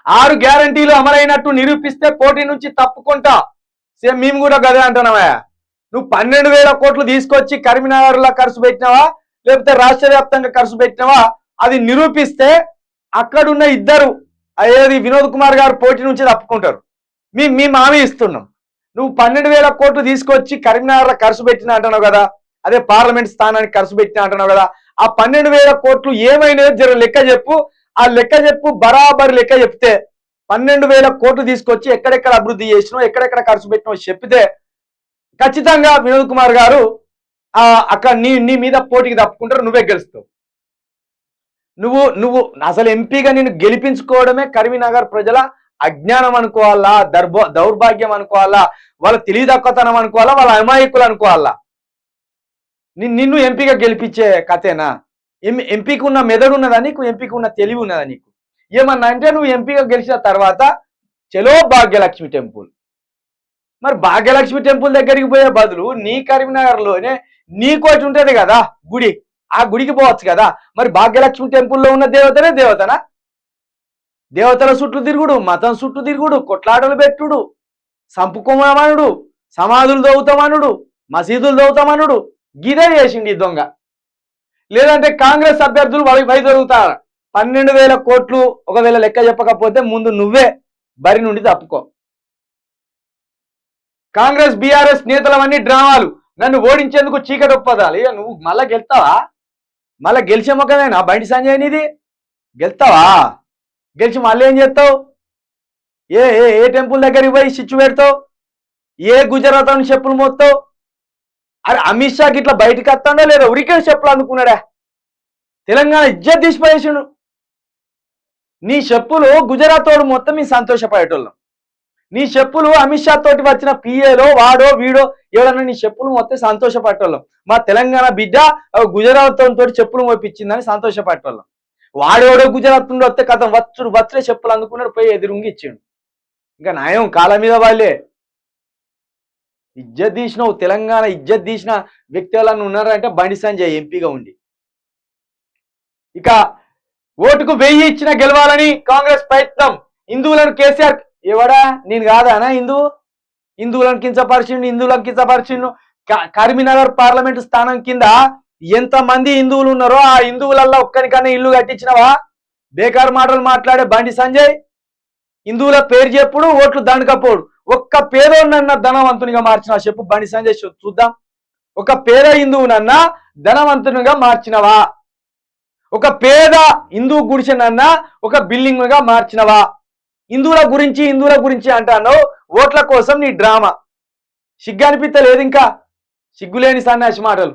6 గ్యారంటీలు అమలైనట్టు నిరూపిస్తే పోటీ నుంచి తప్పుకుంటా. సేమ్ మేము కూడా గదే అంటున్నావా? నువ్వు 12,000 కోట్లు తీసుకొచ్చి కరీంనగర్లో ఖర్చు పెట్టినావా లేకపోతే రాష్ట్ర వ్యాప్తంగా ఖర్చు పెట్టినావా అది నిరూపిస్తే అక్కడున్న ఇద్దరు అయ్యేది వినోద్ కుమార్ గారు పోటీ నుంచి తప్పుకుంటారు. మేము హామీ ఇస్తున్నాం. నువ్వు 12,000 కోట్లు తీసుకొచ్చి కరీంనగర్లో ఖర్చు పెట్టినా అంటున్నావు కదా, అదే పార్లమెంట్ స్థానానికి ఖర్చు పెట్టినా అంటున్నావు కదా, ఆ 12,000 కోట్లు ఏమైనా జర లెక్క చెప్పు. ఆ లెక్క చెప్పు, బరాబరి లెక్క చెప్తే 12,000 కోట్లు తీసుకొచ్చి ఎక్కడెక్కడ అభివృద్ధి చేసినావు ఎక్కడెక్కడ ఖర్చు పెట్టినావు చెప్తే ఖచ్చితంగా వినోద్ కుమార్ గారు అక్కడ నీ మీద పోటీకి తప్పుకుంటారు, నువ్వే గెలుస్తావు. నువ్వు అసలు ఎంపీగా నేను గెలిపించుకోవడమే కరీంనగర్ ప్రజల అజ్ఞానం అనుకోవాలా, దౌర్భాగ్యం అనుకోవాలా, వాళ్ళ తెలివితక్కువతనం అనుకోవాలా, వాళ్ళ అమాయకులు అనుకోవాలా? నిన్ను ఎంపీగా గెలిపించే కథేనా? ఎంపీకి ఉన్న మెదడు ఉన్నదా నీకు? ఎంపీకి ఉన్న తెలివి ఉన్నదా నీకు? ఏమన్నా అంటే నువ్వు ఎంపీగా గెలిచిన తర్వాత చలో భాగ్యలక్ష్మి టెంపుల్. మరి భాగ్యలక్ష్మి టెంపుల్ దగ్గరికి పోయే బదులు నీ కరీంనగర్లోనే నీకోటి ఉంటుంది కదా గుడి, ఆ గుడికి పోవచ్చు కదా. మరి భాగ్యలక్ష్మి టెంపుల్లో ఉన్న దేవతనే దేవతనా? దేవతల చుట్టూ తిరుగుడు, మతం చుట్టూ తిరుగుడు, కొట్లాటలు పెట్టుడు, సంపుకోమనుడు, సమాధులు దౌతామనుడు, మసీదులు దౌతామనుడు, గిదే చేసిండి ఈ దొంగ. లేదంటే కాంగ్రెస్ అభ్యర్థులు వైదొలుగుతారు. 12,000 కోట్లు ఒకవేళ లెక్క చెప్పకపోతే ముందు నువ్వే బరి నుండి తప్పుకో. కాంగ్రెస్ బీఆర్ఎస్ నేతలవన్నీ డ్రామాలు, నన్ను ఓడించేందుకు చీకటి ఒప్పదాలి. నువ్వు మళ్ళా గెలుతావా? మళ్ళా గెలిచే మొక్కనేనా బండి సంజయ్ నీది? గెలుతావా? గెలిచి మళ్ళీ ఏం చేస్తావు? ఏ ఏ టెంపుల్ దగ్గరికి పోయి చిచ్చు పెడతావు? ఏ గుజరాత్ అని చెప్పులు మోస్తావు? అరే అమిత్ షాకి ఇట్లా బయటకు వస్తాడో లేదా ఉరికే చెప్పులు అనుకున్నాడా? తెలంగాణ ఇజ్జత్ తీసిపోయేసిండు. నీ చెప్పులు గుజరాత్ వాడు మొత్తం మీ సంతోషపడేటోళ్ళం. నీ చెప్పులు అమిత్ షా తోటి వచ్చిన పిఏలో వాడో వీడో ఎవడన్నా నీ చెప్పులు మొత్తం సంతోషపడేటోళ్ళం. మా తెలంగాణ బిడ్డ గుజరాత్ తోటి చెప్పులు మోపించిందని సంతోషపడేటోళ్ళం. వాడేవాడో గుజరాత్ నుండి వస్తే కథం వచ్చే చెప్పులు అందుకున్నాడు, పోయి ఎదురుంగి ఇచ్చిండు. ఇంకా న్యాయం కాళ్ళ మీద వాళ్ళే. ఇజ్జత్ తీసినావు, తెలంగాణ ఇజ్జత్ తీసిన వ్యక్తి ఎవరన్నా ఉన్నారంటే బండి సంజయ్ ఎంపీగా ఉండి. ఇక ఓటుకు 1000 ఇచ్చిన గెలవాలని కాంగ్రెస్ ప్రయత్నం. హిందువులను కేసీఆర్ ఎవడా? నేను కాదానా హిందువులను కించపరిచిండు. కరీంనగర్ పార్లమెంట్ స్థానం కింద ఎంతమంది హిందువులు ఉన్నారో ఆ హిందువులల్లో ఒక్కరికన్నా ఇల్లు కట్టించినవా? బేకార్ మాటలు మాట్లాడే బండి సంజయ్. హిందువుల పేరు చెప్పుడు, ఓట్లు దండకపోడు. ఒక్క పేదోన్నన్నా ధనవంతునిగా మార్చిన చెప్పు బండి సంజయ్, చూద్దాం. ఒక పేద హిందువునన్నా ధనవంతునిగా మార్చినవా? ఒక పేద హిందూ గుడిసెనన్నా ఒక బిల్డింగ్ గా మార్చినవా? హిందువుల గురించి అంటాను. ఓట్ల కోసం నీ డ్రామా సిగ్గు అనిపిస్తలేదు? ఇంకా సిగ్గులేని సన్నాసి మాటలు.